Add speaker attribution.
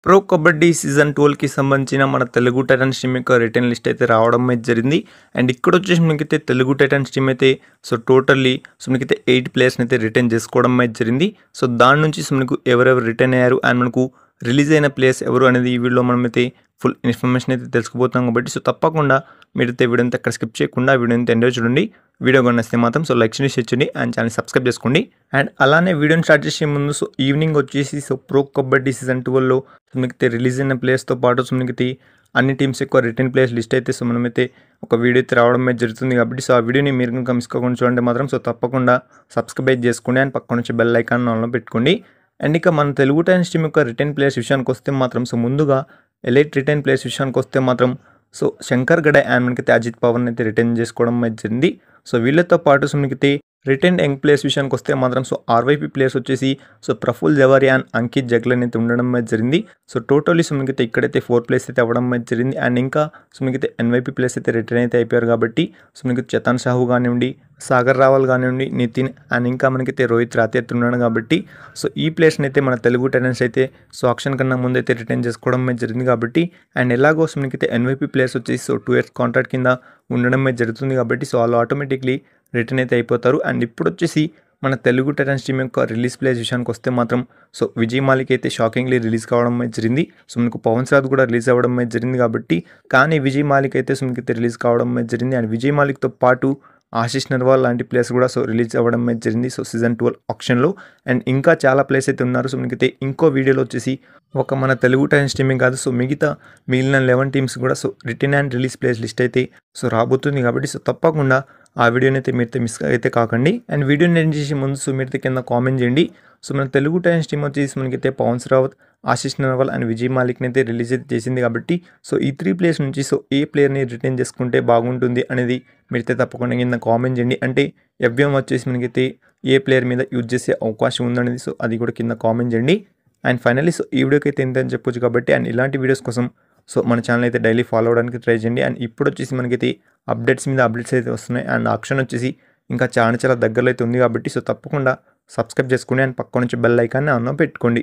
Speaker 1: Pro kabaddi season 12కి సంబంధించిన మన Telugu Titans team యొక్క రిటర్న్ లిస్ట్ అయితే రావడం అయితే జరిగింది. అండ్ ఇక్కడ వచ్చేసి మనకైతే తెలుగు టైటన్స్ టీమ్ అయితే టోటల్లీ మనకైతే 8 ప్లేయర్స్ని అయితే రిటర్న్ చేసుకోవడం అయితే జరిగింది. దాని నుంచి మనకు ఎవరెవరు రిటర్న్ అయ్యారు అండ్ మనకు రిలీజ్ అయిన ప్లేయర్స్ ఎవరు అనేది ఈ వీడియోలో మనమైతే ఫుల్ ఇన్ఫర్మేషన్ అయితే తెలుసుకోబోతున్నాం కాబట్టి తప్పకుండా మీరైతే వీడియో అంతా ఎక్కడ స్కిప్ చేయకుండా వీడియో అంతా ఎంజాయ్ చూడండి. వీడియో కొనేస్తే మాత్రం లైక్ చేసి షేర్ చేయండి అండ్ ఛానల్ సబ్స్క్రైబ్ చేసుకోండి. అండ్ అలానే వీడియోని స్టార్ట్ చేసే ముందు ఈవినింగ్ వచ్చేసి ప్రో కబడ్డీ సీజన్ 12లో మనకైతే రిలీజ్ అయిన ప్లేయర్స్తో పాటు మనకైతే అన్ని టీమ్స్ ఎక్కువ రిటర్న్ ప్లేయర్స్ లిస్ట్ అయితే మనమైతే ఒక వీడియో అయితే రావడం అయితే జరుగుతుంది కాబట్టి ఆ వీడియోని మీరు కనుక మిస్ కాకుండా చూడండి మాత్రం తప్పకుండా సబ్స్క్రైబ్ చేసుకోండి అండ్ పక్కన నుంచి బెల్ ఐకాన్ ఆన్లో పెట్టుకోండి. అండ్ ఇక మన తెలుగు టైటన్స్ టీమ్ యొక్క రిటర్న్ ప్లేయర్స్ విషయానికి వస్తే మాత్రం ముందుగా ఎలైట్ రిటర్న్ ప్లేయర్స్ విషయానికి వస్తే మాత్రం శంకర్ గడే అండ్ మనకైతే అజిత్ పవన్ అయితే రిటర్న్ చేసుకోవడం అయితే జరిగింది. వీళ్ళతో పాటు మనకైతే రిటర్న్ యంగ్ ప్లేయర్స్ విషయానికి వస్తే మాత్రం ఆర్వైపీ ప్లేయర్స్ వచ్చేసి ప్రఫుల్ జవారి అండ్ అంకిత్ జగ్లన్ అయితే ఉండడం అయితే జరిగింది. టోటల్లీ మనకైతే ఇక్కడైతే 4 ప్లేయర్స్ అయితే అవ్వడం అయితే జరిగింది. అండ్ ఇంకా మనకైతే ఎన్వైపీ ప్లేయర్స్ అయితే రిటర్న్ అయితే అయిపోయారు కాబట్టి మనకి చేతన్ సాహు కానివ్వండి, సాగర్ రావల్ కానివ్వండి, నితిన్ అండ్ ఇంకా మనకైతే రోహిత్ రాతి అయితే ఉన్నాడు కాబట్టి ఈ ప్లేయర్స్ని అయితే మన తెలుగు టైటన్స్ అయితే ఆక్షన్ కన్నా ముందు అయితే రిటర్న్ చేసుకోవడం అయితే జరిగింది కాబట్టి అండ్ ఎలాగో మనకైతే ఎన్వైపీ ప్లేయర్స్ వచ్చేసి 2 years కాంట్రాక్ట్ కింద ఉండడం అయితే జరుగుతుంది కాబట్టి వాళ్ళు ఆటోమేటిక్లీ రిటర్న్ అయితే అయిపోతారు. అండ్ ఇప్పుడు వచ్చేసి మన తెలుగు టైటన్స్ టీమ్ యొక్క రిలీజ్ ప్లేయర్స్ విషయానికి వస్తే మాత్రం విజయ్ మాలిక్ అయితే షాకింగ్లీ రిలీజ్ కావడం అయితే జరిగింది. మనకు పవన్ సాద్ కూడా రిలీజ్ అవ్వడం అయితే జరిగింది కాబట్టి కానీ విజయ్ మాలిక్ అయితే మనకైతే రిలీజ్ కావడం అయితే జరిగింది. అండ్ విజయ్ మాలిక్తో పాటు ఆశిష్ నర్వాల్ లాంటి ప్లేయర్స్ కూడా రిలీజ్ అవ్వడం అయితే జరిగింది సీజన్ 12 ఆప్షన్లో. అండ్ ఇంకా చాలా ప్లేయర్స్ అయితే ఉన్నారు. మనకైతే ఇంకో వీడియోలో వచ్చేసి ఒక మన తెలుగు టైటన్స్ టీమే కాదు మిగిలిన 11 టీమ్స్ కూడా return and release players list అయితే రాబోతుంది కాబట్టి తప్పకుండా ఆ వీడియోని అయితే మీరైతే మిస్ అయితే కాకండి. అండ్ వీడియోని ఎండ్ చేసే ముందు మీరైతే కింద కామెంట్ చేయండి. మన తెలుగు టైటన్స్ టీమ్ వచ్చేసి మనకైతే పవన్ రావత్, ఆశిష్ నర్వాల్ అండ్ విజయ్ మాలిక్ని అయితే రిలీజ్ అయితే చేసింది కాబట్టి ఈ 3 ప్లేయర్స్ నుంచి ఏ ప్లేయర్ని రిటర్న్ చేసుకుంటే బాగుంటుంది అనేది మీరైతే తప్పకుండా కింద కామెంట్ చేయండి. అంటే ఎఫ్ఎం వచ్చేసి మనకైతే ఏ ప్లేయర్ మీద యూజ్ చేసే అవకాశం ఉందనేది అది కూడా కింద కామెంట్ చేయండి. అండ్ ఫైనల్లీ ఈ వీడియోకి అయితే ఎంతని చెప్పొచ్చు కాబట్టి అండ్ ఇలాంటి వీడియోస్ కోసం మన ఛానల్ అయితే డైలీ ఫాలో అవడానికి ట్రై చేయండి. అండ్ ఇప్పుడు వచ్చేసి మనకైతే అప్డేట్స్ మీద అప్డేట్స్ అయితే వస్తున్నాయి అండ్ ఆప్షన్ వచ్చేసి ఇంకా చాలా దగ్గరలో అయితే ఉంది కాబట్టి తప్పకుండా సబ్స్క్రైబ్ చేసుకోండి అండ్ పక్క నుంచి బెల్ ఐకాన్ని ఆన్లో పెట్టుకోండి.